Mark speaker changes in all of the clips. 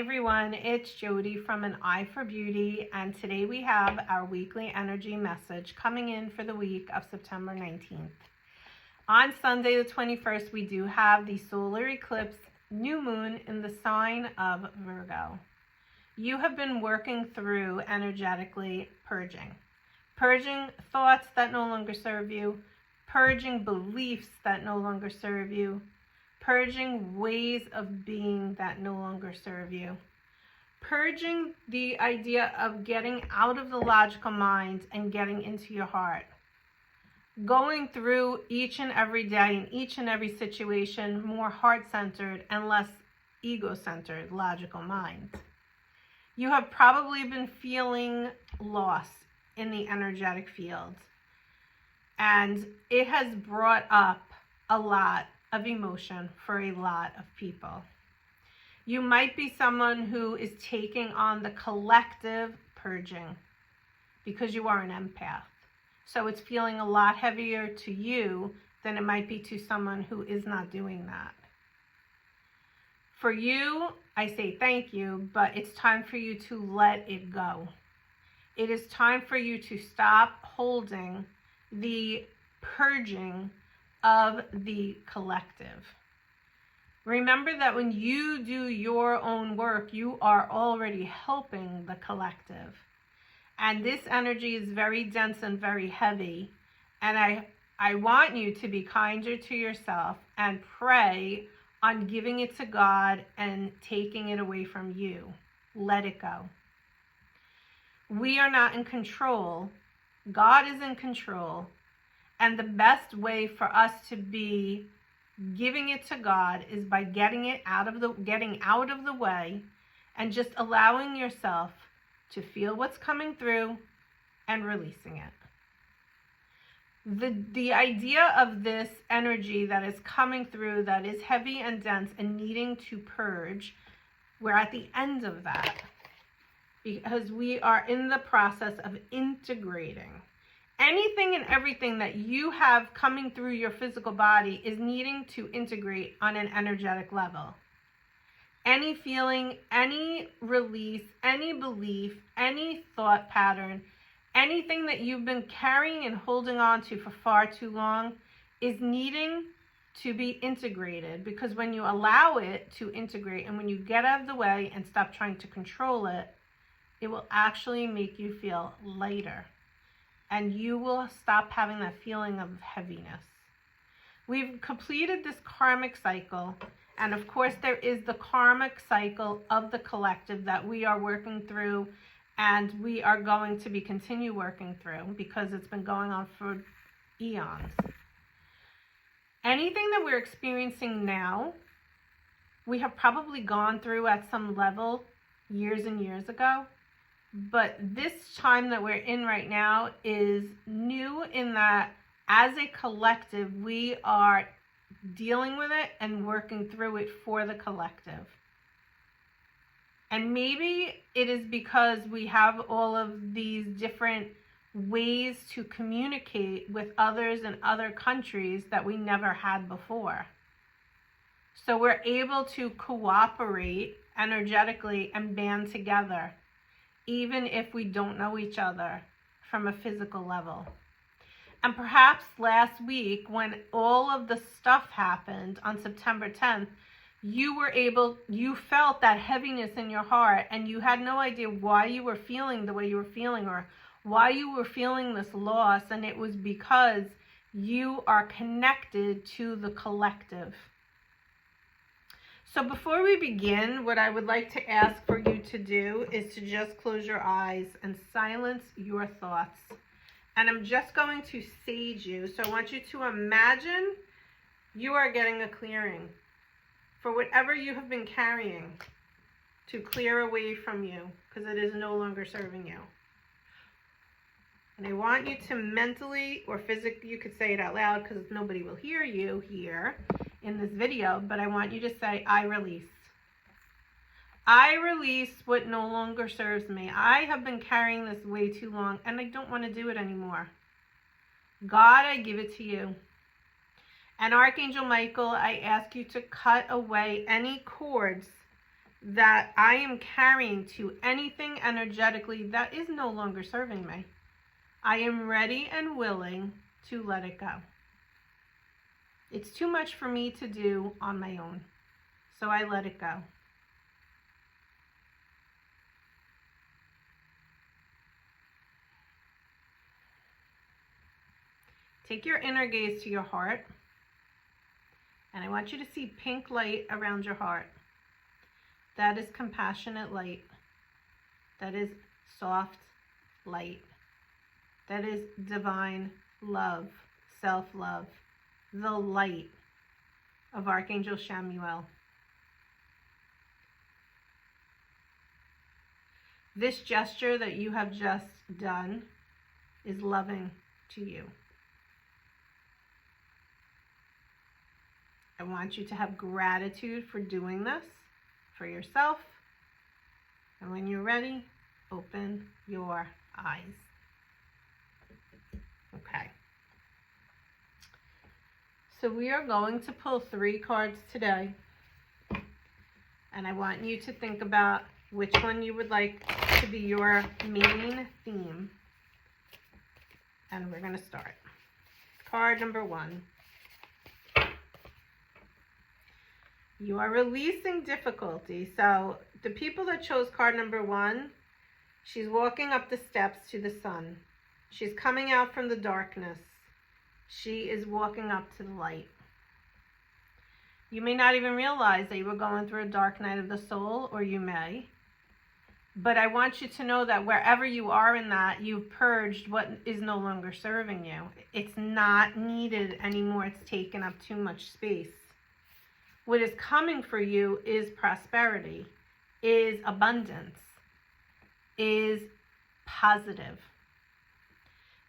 Speaker 1: everyone, it's Jody from An Eye for Beauty, and today we have our weekly energy message coming in for the week of September 19th. On Sunday the 21st, we do have the solar eclipse new moon in the sign of Virgo. You have been working through energetically purging thoughts that no longer serve you, purging beliefs that no longer serve you, purging ways of being that no longer serve you, purging the idea of getting out of the logical mind and getting into your heart, going through each and every day in each and every situation more heart-centered and less ego-centered, logical mind. You have probably been feeling lost in the energetic field, and it has brought up a lot of emotion for a lot of people. You might be someone who is taking on the collective purging because you are an empath. So it's feeling a lot heavier to you than it might be to someone who is not doing that. For you, I say thank you, but it's time for you to let it go. It is time for you to stop holding the purging of the collective. Remember that when you do your own work, you are already helping the collective. And this energy is very dense and very heavy. And I want you to be kinder to yourself and pray on giving it to God and taking it away from you. Let it go. We are not in control. God is in control. And the best way for us to be giving it to God is by getting out of the way and just allowing yourself to feel what's coming through and releasing it. The idea of this energy that is coming through that is heavy and dense and needing to purge, we're at the end of that because we are in the process of integrating. Anything and everything that you have coming through your physical body is needing to integrate on an energetic level. Any feeling, any release, any belief, any thought pattern, anything that you've been carrying and holding on to for far too long is needing to be integrated, because when you allow it to integrate and when you get out of the way and stop trying to control it, it will actually make you feel lighter. And you will stop having that feeling of heaviness. We've completed this karmic cycle. And of course, there is the karmic cycle of the collective that we are working through, and we are going to be continue working through because it's been going on for eons. Anything that we're experiencing now, we have probably gone through at some level years and years ago. But this time that we're in right now is new in that as a collective, we are dealing with it and working through it for the collective. And maybe it is because we have all of these different ways to communicate with others in other countries that we never had before. So we're able to cooperate energetically and band together, even if we don't know each other from a physical level. And perhaps last week, when all of the stuff happened on September 10th, you felt that heaviness in your heart, and you had no idea why you were feeling the way you were feeling or why you were feeling this loss, and it was because you are connected to the collective. So before we begin, what I would like to ask for you to do is to just close your eyes and silence your thoughts. And I'm just going to sage you. So I want you to imagine you are getting a clearing for whatever you have been carrying to clear away from you because it is no longer serving you. And I want you to mentally or physically, you could say it out loud because nobody will hear you here in this video, but I want you to say, I release. I release what no longer serves me. I have been carrying this way too long and I don't want to do it anymore. God, I give it to you. And Archangel Michael, I ask you to cut away any cords that I am carrying to anything energetically that is no longer serving me. I am ready and willing to let it go. It's too much for me to do on my own, so I let it go. Take your inner gaze to your heart, and I want you to see pink light around your heart. That is compassionate light. That is soft light. That is divine love, self-love, the light of Archangel Chamuel. This gesture that you have just done is loving to you. I want you to have gratitude for doing this for yourself. And when you're ready, open your eyes. Okay. So we are going to pull 3 cards today. And I want you to think about which one you would like to be your main theme. And we're going to start. Card number 1. You are releasing difficulty. So the people that chose card number 1, she's walking up the steps to the sun. She's coming out from the darkness. She is walking up to the light. You may not even realize that you were going through a dark night of the soul, or you may. But I want you to know that wherever you are in that, you've purged what is no longer serving you. It's not needed anymore. It's taken up too much space. What is coming for you is prosperity, is abundance, is positive.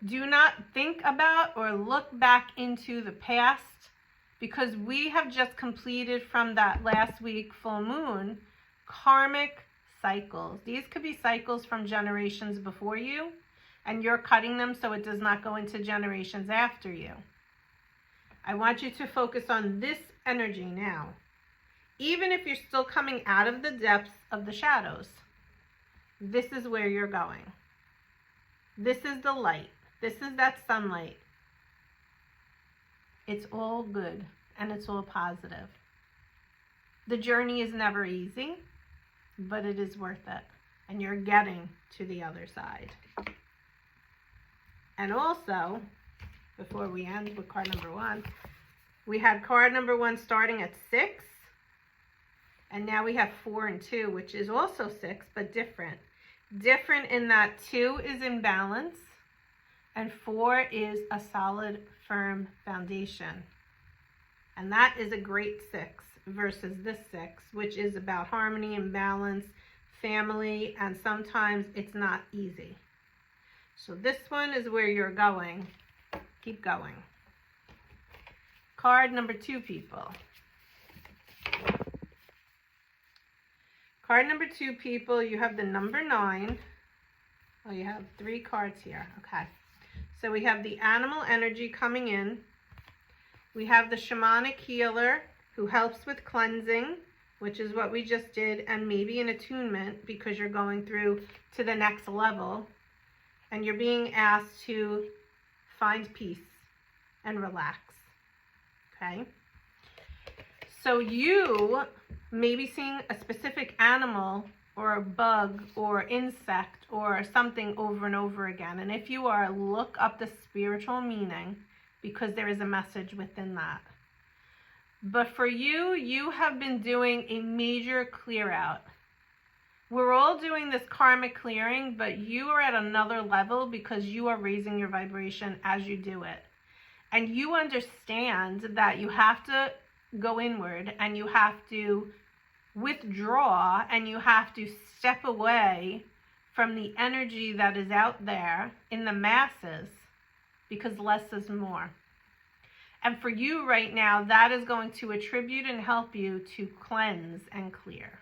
Speaker 1: Do not think about or look back into the past, because we have just completed from that last week full moon karmic cycles. These could be cycles from generations before you, and you're cutting them so it does not go into generations after you. I want you to focus on this energy now. Even if you're still coming out of the depths of the shadows, this is where you're going. This is the light. This is that sunlight. It's all good and it's all positive. The journey is never easy, but it is worth it. And you're getting to the other side. And also, before we end with card number 1, we had card number 1 starting at 6. And now we have 4 and 2, which is also 6, but different. Different in that 2 is in balance and 4 is a solid, firm foundation. And that is a great 6 versus this 6, which is about harmony and balance, family, and sometimes it's not easy. So this one is where you're going. Keep going. Card number 2, people. Card number 2, people, you have the number 9. Oh, you have 3 cards here. Okay. So we have the animal energy coming in. We have the shamanic healer who helps with cleansing, which is what we just did, and maybe an attunement because you're going through to the next level. And you're being asked to find peace and relax. Okay? So you may be seeing a specific animal or a bug or insect or something over and over again. And if you are, look up the spiritual meaning because there is a message within that. But for you, you have been doing a major clear out. We're all doing this karmic clearing, but you are at another level because you are raising your vibration as you do it. And you understand that you have to go inward and you have to withdraw and you have to step away from the energy that is out there in the masses because less is more. And for you right now, that is going to attribute and help you to cleanse and clear.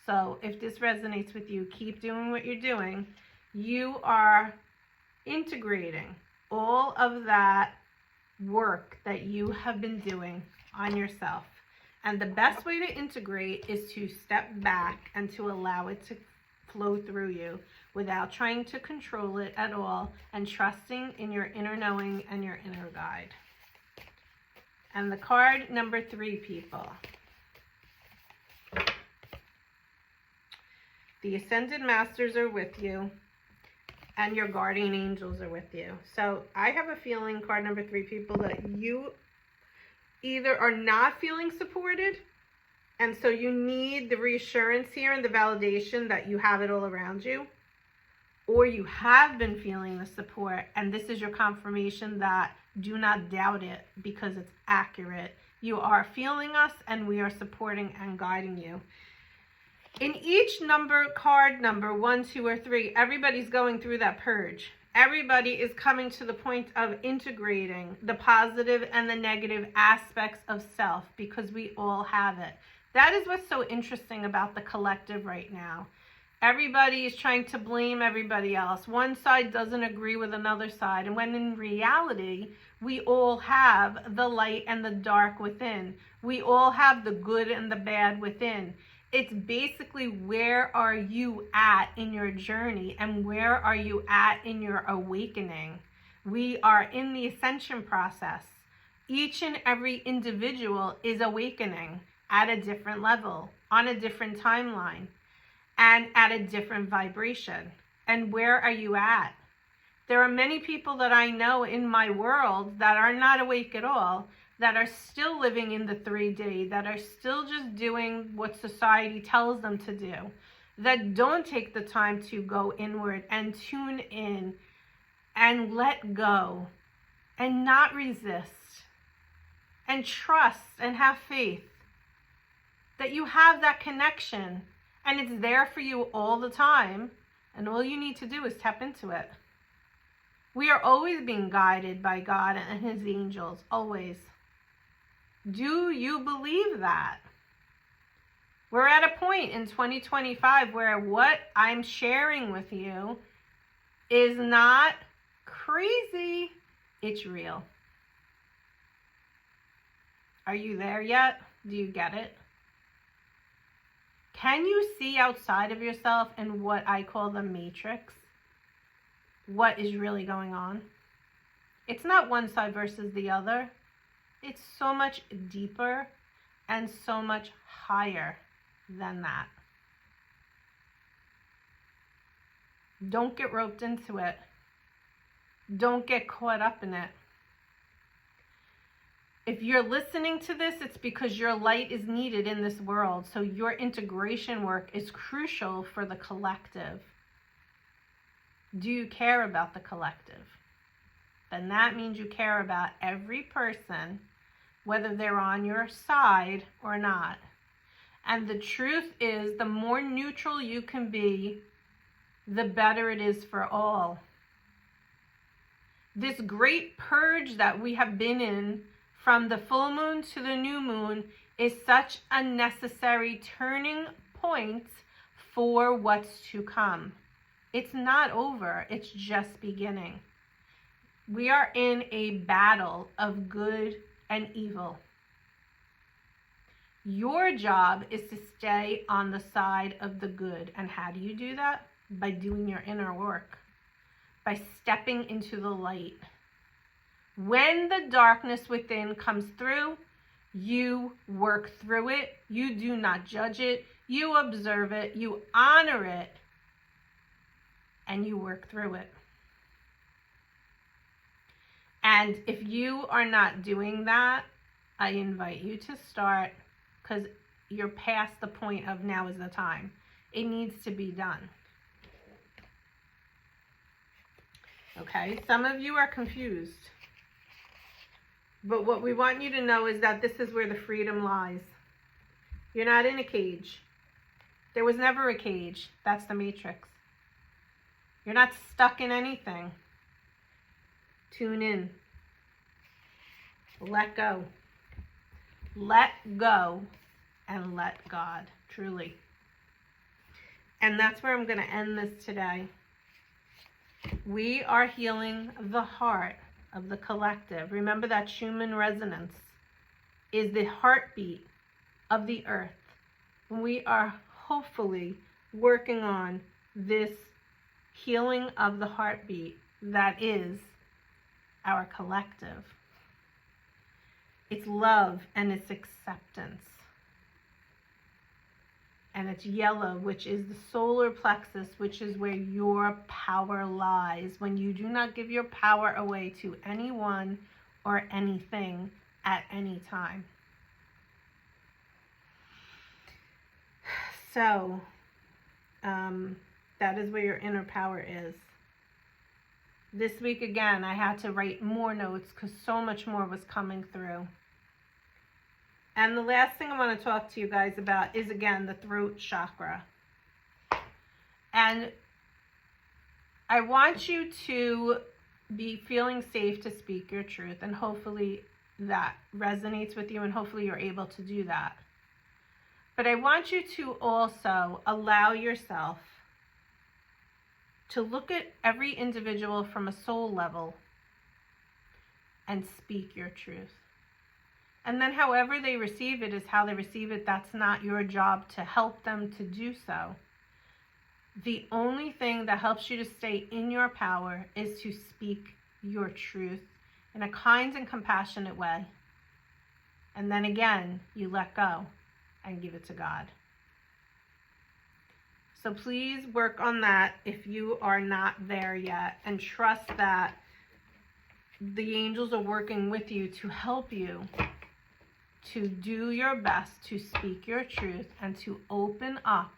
Speaker 1: So if this resonates with you, keep doing what you're doing. You are integrating all of that work that you have been doing on yourself. And the best way to integrate is to step back and to allow it to flow through you without trying to control it at all, and trusting in your inner knowing and your inner guide. And the card number 3, people. The Ascended Masters are with you, and your guardian angels are with you. So I have a feeling, card number 3, people, that you either are not feeling supported, and so you need the reassurance here and the validation that you have it all around you, or you have been feeling the support, and this is your confirmation that do not doubt it because it's accurate. You are feeling us, and we are supporting and guiding you. In each card number 1, 2, or 3, everybody's going through that purge. Everybody is coming to the point of integrating the positive and the negative aspects of self, because we all have it. That is what's so interesting about the collective right now. Everybody is trying to blame everybody else. One side doesn't agree with another side. And when in reality, we all have the light and the dark within. We all have the good and the bad within. It's basically, where are you at in your journey, and where are you at in your awakening? We are in the ascension process. Each and every individual is awakening at a different level, on a different timeline, and at a different vibration. And where are you at? There are many people that I know in my world that are not awake at all, that are still living in the 3D, that are still just doing what society tells them to do, that don't take the time to go inward and tune in and let go and not resist and trust and have faith that you have that connection, and it's there for you all the time, and all you need to do is tap into it. We are always being guided by God and his angels, always. Do you believe that? We're at a point in 2025 where what I'm sharing with you is not crazy, it's real. Are you there yet? Do you get it? Can you see outside of yourself in what I call the matrix? What is really going on? It's not one side versus the other. It's so much deeper and so much higher than that. Don't get roped into it. Don't get caught up in it. If you're listening to this, it's because your light is needed in this world. So your integration work is crucial for the collective. Do you care about the collective? Then that means you care about every person, whether they're on your side or not. And the truth is, the more neutral you can be, the better it is for all. This great purge that we have been in, from the full moon to the new moon, is such a necessary turning point for what's to come. It's not over, it's just beginning. We are in a battle of good and evil. Your job is to stay on the side of the good. And how do you do that? By doing your inner work, by stepping into the light. When the darkness within comes through, you work through it. You do not judge it. You observe it. You honor it. And you work through it. And if you are not doing that, I invite you to start, because you're past the point of now is the time. It needs to be done. Okay, some of you are confused. But what we want you to know is that this is where the freedom lies. You're not in a cage. There was never a cage. That's the matrix. You're not stuck in anything. Tune in. Let go. Let go and let God, truly. And that's where I'm going to end this today. We are healing the heart of the collective. Remember that Schumann resonance is the heartbeat of the earth, we are hopefully working on this healing of the heartbeat that is our collective. It's love and it's acceptance. And it's yellow, which is the solar plexus, which is where your power lies. When you do not give your power away to anyone or anything at any time. So, that is where your inner power is. This week, again, I had to write more notes because so much more was coming through. And the last thing I want to talk to you guys about is, again, the throat chakra. And I want you to be feeling safe to speak your truth. And hopefully that resonates with you and hopefully you're able to do that. But I want you to also allow yourself to look at every individual from a soul level and speak your truth. And then however they receive it is how they receive it. That's not your job to help them to do so. The only thing that helps you to stay in your power is to speak your truth in a kind and compassionate way. And then again, you let go and give it to God. So please work on that if you are not there yet, and trust that the angels are working with you to help you to do your best to speak your truth and to open up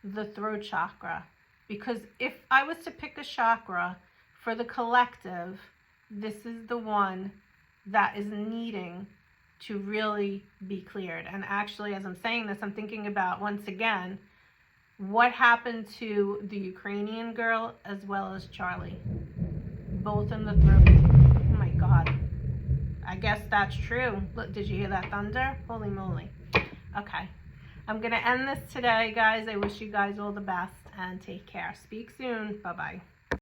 Speaker 1: the throat chakra. Because if I was to pick a chakra for the collective, this is the one that is needing to really be cleared. And actually, as I'm saying this, I'm thinking about, once again, what happened to the Ukrainian girl as well as Charlie. Both in the throat. Oh my God. I guess that's true. Look, did you hear that thunder? Holy moly. Okay. I'm going to end this today, guys. I wish you guys all the best and take care. Speak soon. Bye-bye.